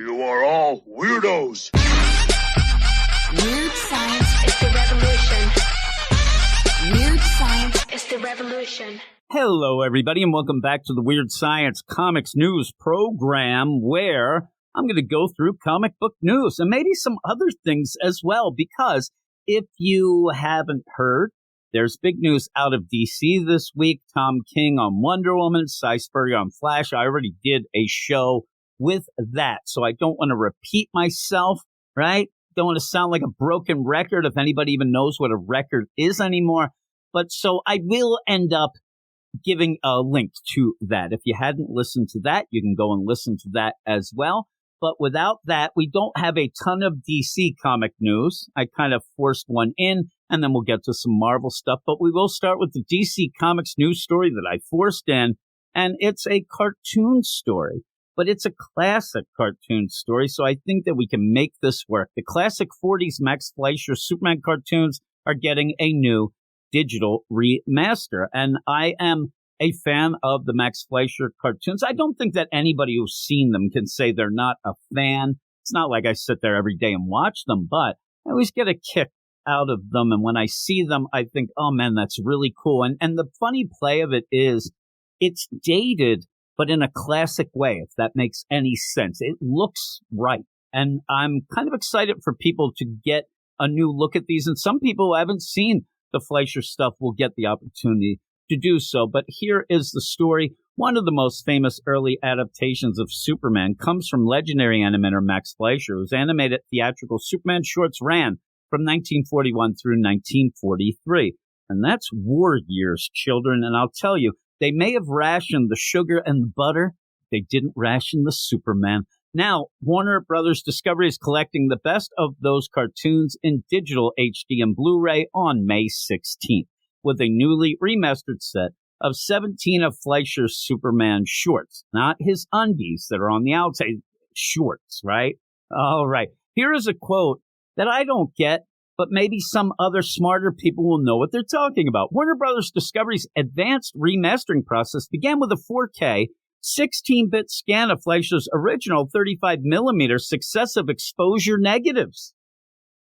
You are all weirdos. Weird science is the revolution. Weird science is the revolution. Hello, everybody, and welcome back to the Weird Science Comics News program, where I'm going to go through comic book news and maybe some other things as well, because if you haven't heard, there's big news out of DC this week. Tom King on Wonder Woman, Cy Spurrier on Flash. I already did a show with that, so I don't want to repeat myself, right? Don't want to sound like a broken record, if anybody even knows what a record is anymore. But so I will end up giving a link to that. If you hadn't listened to that, you can go and listen to that as well. But without that, we don't have a ton of DC comic news. I kind of forced one in, and then we'll get to some Marvel stuff. But we will start with the DC Comics news story that I forced in, and it's a cartoon story. But it's a classic cartoon story, so I think that we can make this work. The classic 40s Max Fleischer Superman cartoons are getting a new digital remaster, and I am a fan of the Max Fleischer cartoons. I don't think that anybody who's seen them can say they're not a fan. It's not like I sit there every day and watch them, but I always get a kick out of them, and when I see them, I think, oh man, that's really cool. And the funny play of it is, it's dated, but in a classic way, if that makes any sense. It looks right, and I'm kind of excited for people to get a new look at these, and some people who haven't seen the Fleischer stuff will get the opportunity to do so. But here is the story. One of the most famous early adaptations of Superman comes from legendary animator Max Fleischer, whose animated theatrical Superman shorts ran from 1941 through 1943. And that's war years, children. And I'll tell you, they may have rationed the sugar and the butter. They didn't ration the Superman. Now, Warner Brothers Discovery is collecting the best of those cartoons in digital HD and Blu-ray on May 16th with a newly remastered set of 17 of Fleischer's Superman shorts, not his undies that are on the outside, shorts, right? All right. Here is a quote that I don't get, but maybe some other smarter people will know what they're talking about. Warner Brothers Discovery's advanced remastering process began with a 4K 16-bit scan of Fleischer's original 35mm successive exposure negatives.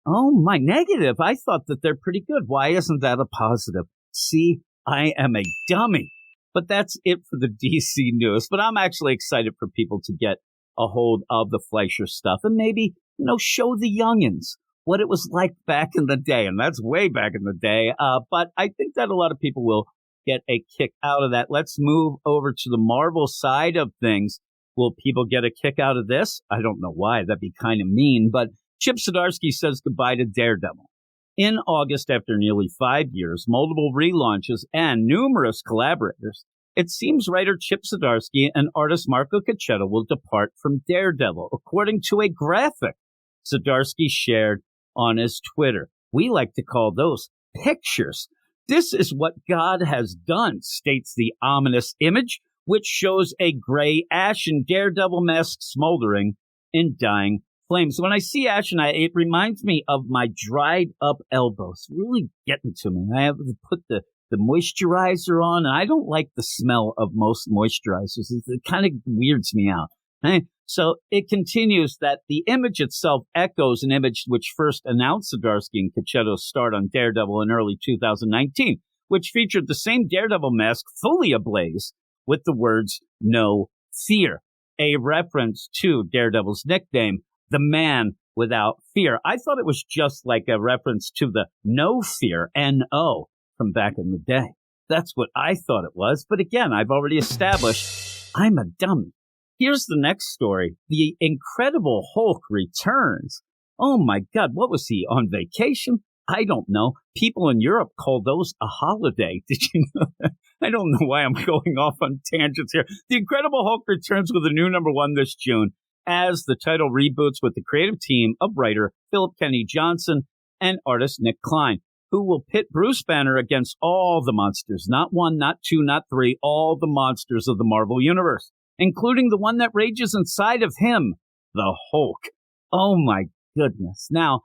Oh, my negative. I thought that they're pretty good. Why isn't that a positive? See, I am a dummy. But that's it for the DC news. But I'm actually excited for people to get a hold of the Fleischer stuff and maybe, show the youngins what it was like back in the day. And that's way back in the day. But I think that a lot of people will get a kick out of that. Let's move over to the Marvel side of things. Will people get a kick out of this? I don't know why. That'd be kind of mean. But Chip Zdarsky says goodbye to Daredevil. In August, after nearly 5 years, multiple relaunches, and numerous collaborators, it seems writer Chip Zdarsky and artist Marco Caccetto will depart from Daredevil, according to a graphic Zdarsky shared on his Twitter. We like to call those pictures. This is what God has done, states the ominous image, which shows a gray ashen Daredevil mask smoldering in dying flames. When I see ashen, it reminds me of my dried up elbows, really getting to me. I have to put the moisturizer on, and I don't like the smell of most moisturizers. It kind of weirds me out. So it continues that the image itself echoes an image which first announced Zdarsky and Caccetto's start on Daredevil in early 2019, which featured the same Daredevil mask fully ablaze with the words, "No Fear," a reference to Daredevil's nickname, the Man Without Fear. I thought it was just like a reference to the No Fear, N-O, from back in the day. That's what I thought it was. But again, I've already established I'm a dummy. Here's the next story. The Incredible Hulk returns. Oh my God, what was he, on vacation? I don't know. People in Europe call those a holiday. Did you know that? I don't know why I'm going off on tangents here. The Incredible Hulk returns with a new #1 this June as the title reboots with the creative team of writer Philip Kennedy Johnson and artist Nick Klein, who will pit Bruce Banner against all the monsters, not one, not two, not three, all the monsters of the Marvel Universe, including the one that rages inside of him, the Hulk. Oh my goodness. Now,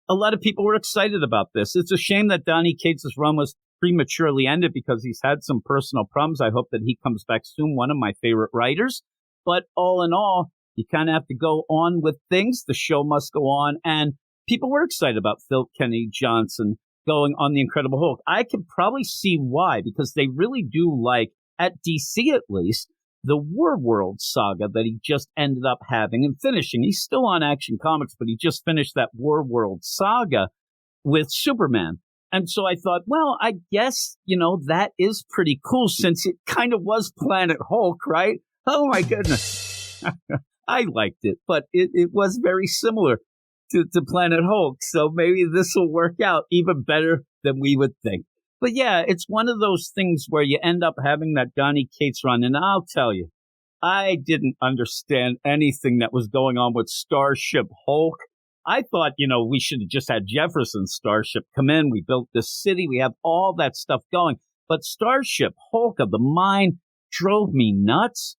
a lot of people were excited about this. It's a shame that Donny Cates' run was prematurely ended because he's had some personal problems. I hope that he comes back soon, one of my favorite writers. But all in all, you kind of have to go on with things. The show must go on. And people were excited about Phil Kennedy Johnson going on The Incredible Hulk. I can probably see why, because they really do like, at DC at least, the Warworld saga that he just ended up having and finishing. He's still on Action Comics, but he just finished that Warworld saga with Superman. And so I thought, well, I guess, that is pretty cool since it kind of was Planet Hulk, right? Oh, my goodness. I liked it, but it was very similar to Planet Hulk. So maybe this will work out even better than we would think. But yeah, it's one of those things where you end up having that Donny Cates run. And I'll tell you, I didn't understand anything that was going on with Starship Hulk. I thought, we should have just had Jefferson's Starship come in. We built this city. We have all that stuff going. But Starship Hulk of the Mine drove me nuts.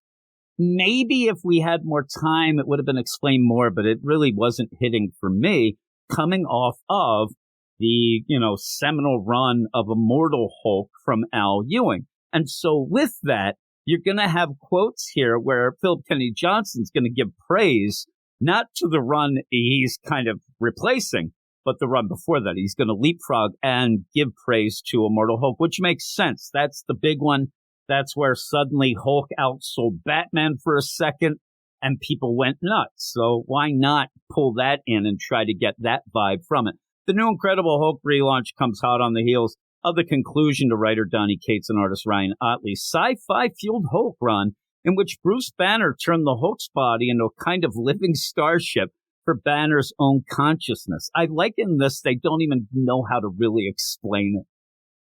Maybe if we had more time, it would have been explained more, but it really wasn't hitting for me coming off of the, seminal run of Immortal Hulk from Al Ewing. And so with that, you're going to have quotes here where Philip Kennedy Johnson's going to give praise, not to the run he's kind of replacing, but the run before that. He's going to leapfrog and give praise to Immortal Hulk, which makes sense. That's the big one. That's where suddenly Hulk outsold Batman for a second and people went nuts. So why not pull that in and try to get that vibe from it? The new Incredible Hulk relaunch comes hot on the heels of the conclusion to writer Donny Cates and artist Ryan Ottley's sci-fi-fueled Hulk run, in which Bruce Banner turned the Hulk's body into a kind of living starship for Banner's own consciousness. I like in this, they don't even know how to really explain it.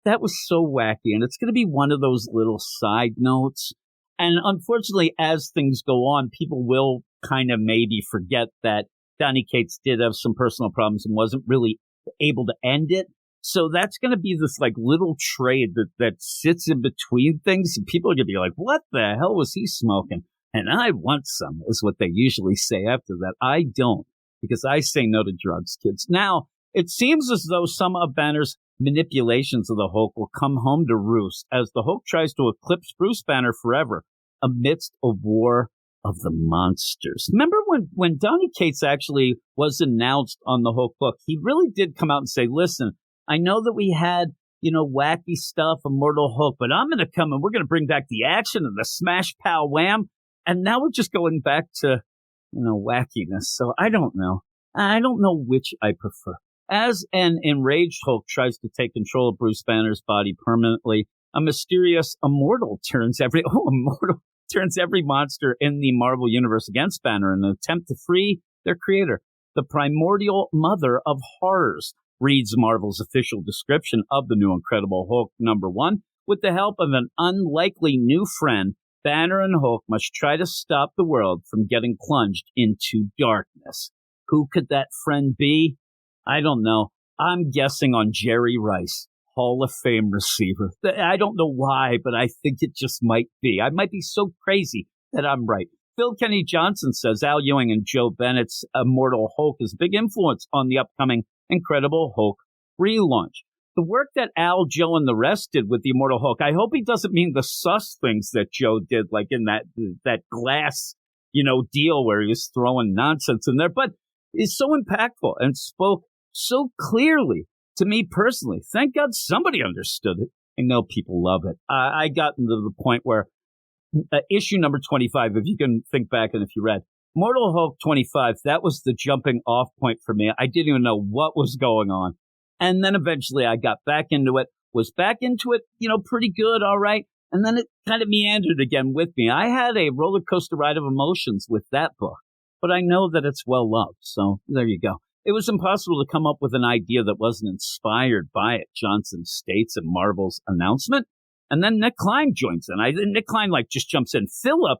That was so wacky, and it's going to be one of those little side notes. And unfortunately, as things go on, people will kind of maybe forget that Donny Cates did have some personal problems and wasn't really able to end it. So that's going to be this like little trade that sits in between things. And people are going to be like, what the hell was he smoking? And I want some, is what they usually say after that. I don't, because I say no to drugs, kids. Now, it seems as though some of Banner's manipulations of the Hulk will come home to roost as the Hulk tries to eclipse Bruce Banner forever amidst a war of the monsters. Remember when Donny Cates actually was announced on the Hulk book, he really did come out and say, listen, I know that we had, wacky stuff, Immortal Hulk, but I'm going to come and we're going to bring back the action and the smash, pow, wham. And now we're just going back to, wackiness. So I don't know. I don't know which I prefer. As an enraged Hulk tries to take control of Bruce Banner's body permanently, a mysterious immortal turns every monster in the Marvel Universe against Banner in an attempt to free their creator. The primordial mother of horrors, reads Marvel's official description of the new Incredible Hulk #1. With the help of an unlikely new friend, Banner and Hulk must try to stop the world from getting plunged into darkness. Who could that friend be? I don't know. I'm guessing on Jerry Rice, Hall of Fame receiver. I don't know why, but I think it just might be. I might be so crazy that I'm right. Phil Kennedy Johnson says Al Ewing and Joe Bennett's Immortal Hulk is a big influence on the upcoming Incredible Hulk relaunch. The work that Al, Joe, and the rest did with the Immortal Hulk, I hope he doesn't mean the sus things that Joe did, like in that glass, deal where he was throwing nonsense in there, but it's so impactful and spoke so clearly to me personally. Thank God somebody understood it. I know people love it. I got into the point where issue number 25, if you can think back and if you read, Mortal Hulk 25, that was the jumping off point for me. I didn't even know what was going on. And then eventually I got back into it, pretty good, all right. And then it kind of meandered again with me. I had a roller coaster ride of emotions with that book, but I know that it's well loved. So there you go. It was impossible to come up with an idea that wasn't inspired by it, Johnson states in Marvel's announcement. And then Nick Klein joins in. Nick Klein just jumps in. Philip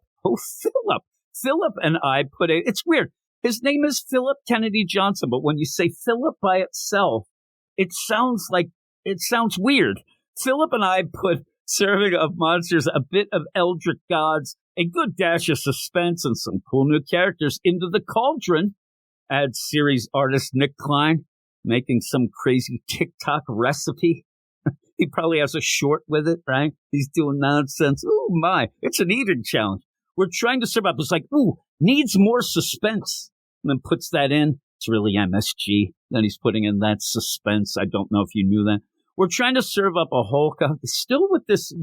and I it's weird. His name is Philip Kennedy Johnson, but when you say Philip by itself, it sounds weird. Philip and I put Serving of Monsters, a bit of Eldritch Gods, a good dash of suspense, and some cool new characters into the cauldron, adds series artist Nick Klein, making some crazy TikTok recipe. He probably has a short with it, right? He's doing nonsense. Oh, my. It's an eating challenge. We're trying to serve up. It's like, ooh, needs more suspense. And then puts that in. It's really MSG. Then he's putting in that suspense. I don't know if you knew that. We're trying to serve up a Hulk, still with this,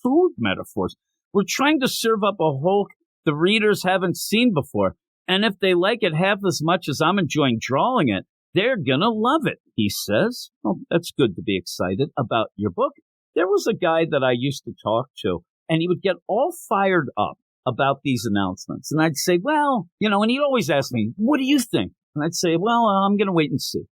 food metaphors. We're trying to serve up a Hulk the readers haven't seen before. And if they like it half as much as I'm enjoying drawing it, they're going to love it, he says. Well, that's good to be excited about your book. There was a guy that I used to talk to, and he would get all fired up about these announcements. And I'd say, well, and he'd always ask me, what do you think? And I'd say, well, I'm going to wait and see.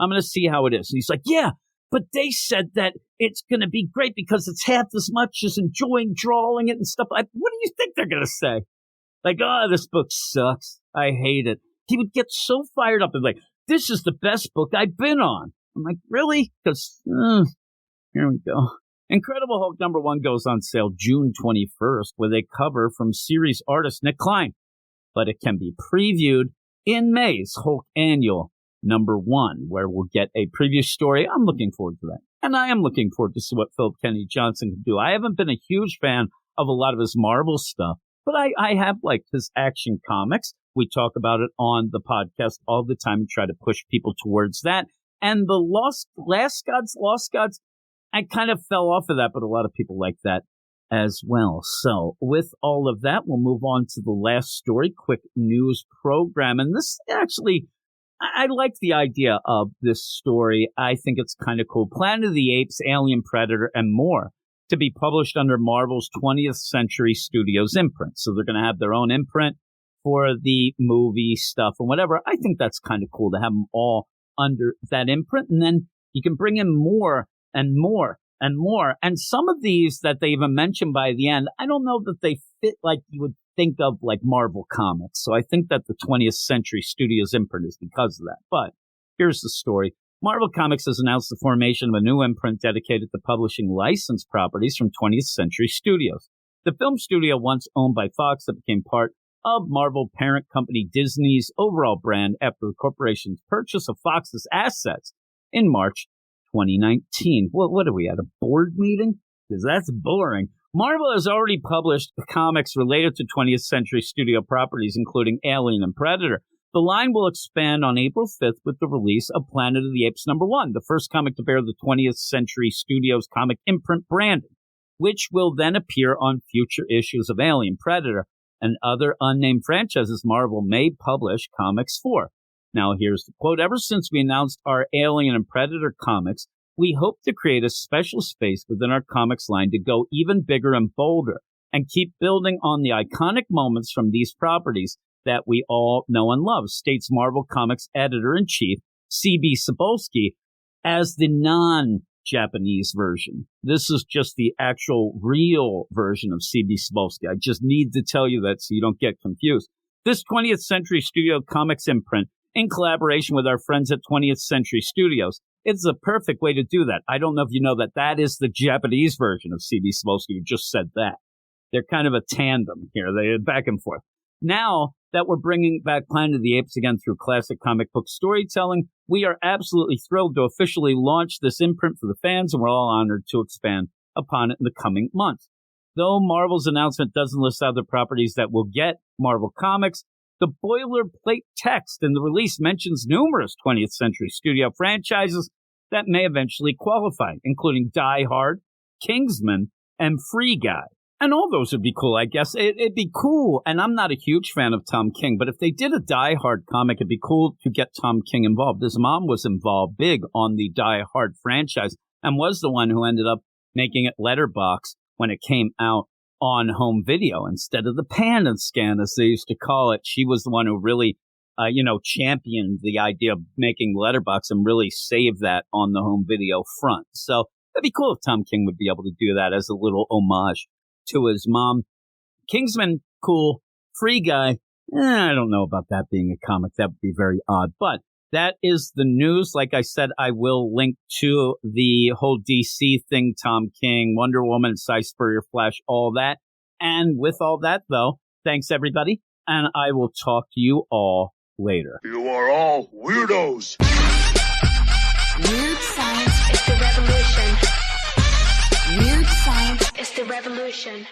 I'm going to see how it is. And he's like, yeah, but they said that it's going to be great because it's half as much as enjoying drawing it and stuff. What do you think they're going to say? Like, oh, this book sucks. I hate it. He would get so fired up and like, this is the best book I've been on. I'm like, really? Because, here we go. Incredible Hulk #1 goes on sale June 21st with a cover from series artist Nick Klein. But it can be previewed in May's Hulk Annual #1, where we'll get a preview story. I'm looking forward to that. And I am looking forward to see what Philip Kennedy Johnson can do. I haven't been a huge fan of a lot of his Marvel stuff, but I have liked his Action Comics. We talk about it on the podcast all the time and try to push people towards that. And the Lost Gods, I kind of fell off of that, but a lot of people like that as well. So with all of that, we'll move on to the last story, quick news program. And this actually, I like the idea of this story. I think it's kind of cool. Planet of the Apes, Alien, Predator, and more to be published under Marvel's 20th Century Studios imprint. So they're going to have their own imprint for the movie stuff and whatever. I think that's kind of cool to have them all under that imprint. And then you can bring in more and more and more. And some of these that they even mentioned by the end, I don't know that they fit like you would think of like Marvel Comics. So I think that the 20th Century Studios imprint is because of that. But here's the story. Marvel Comics has announced the formation of a new imprint dedicated to publishing licensed properties from 20th Century Studios. The film studio once owned by Fox that became part of Marvel parent company Disney's overall brand after the corporation's purchase of Fox's assets in March 2019. What are we at, a board meeting? Because that's boring. Marvel has already published comics related to 20th Century Studio properties, including Alien and Predator. The line will expand on April 5th with the release of Planet of the Apes #1, the first comic to bear the 20th Century Studios comic imprint branding, which will then appear on future issues of Alien, Predator, and other unnamed franchises Marvel may publish comics for. Now, here's the quote. Ever since we announced our Alien and Predator comics, we hope to create a special space within our comics line to go even bigger and bolder and keep building on the iconic moments from these properties that we all know and love, states Marvel Comics editor-in-chief C.B. Cebulski as the non-Japanese version. This is just the actual real version of C.B. Cebulski. I just need to tell you that so you don't get confused. This 20th Century Studio Comics imprint, in collaboration with our friends at 20th Century Studios, it's a perfect way to do that. I don't know if you know that that is the Japanese version of C.B. Cebulski who just said that. They're kind of a tandem here. They're back and forth. Now that we're bringing back Planet of the Apes again through classic comic book storytelling, we are absolutely thrilled to officially launch this imprint for the fans, and we're all honored to expand upon it in the coming months. Though Marvel's announcement doesn't list other properties that will get Marvel Comics, the boilerplate text in the release mentions numerous 20th Century Studio franchises that may eventually qualify, including Die Hard, Kingsman, and Free Guy. And all those would be cool, I guess. It'd be cool, and I'm not a huge fan of Tom King, but if they did a Die Hard comic, it'd be cool to get Tom King involved. His mom was involved big on the Die Hard franchise and was the one who ended up making it letterbox when it came out on home video instead of the pan and scan, as they used to call it. She was the one who really, championed the idea of making letterbox and really saved that on the home video front. So it'd be cool if Tom King would be able to do that as a little homage to his mom. Kingsman, cool. Free Guy, I don't know about that being a comic. That would be very odd. But that is the news. Like I said, I will link to the whole DC thing, Tom King, Wonder Woman, Cy Spurrier, Flash, all that. And with all that, though, thanks, everybody. And I will talk to you all later. You are all weirdos. Weird science is the revolution. Weird science is the revolution.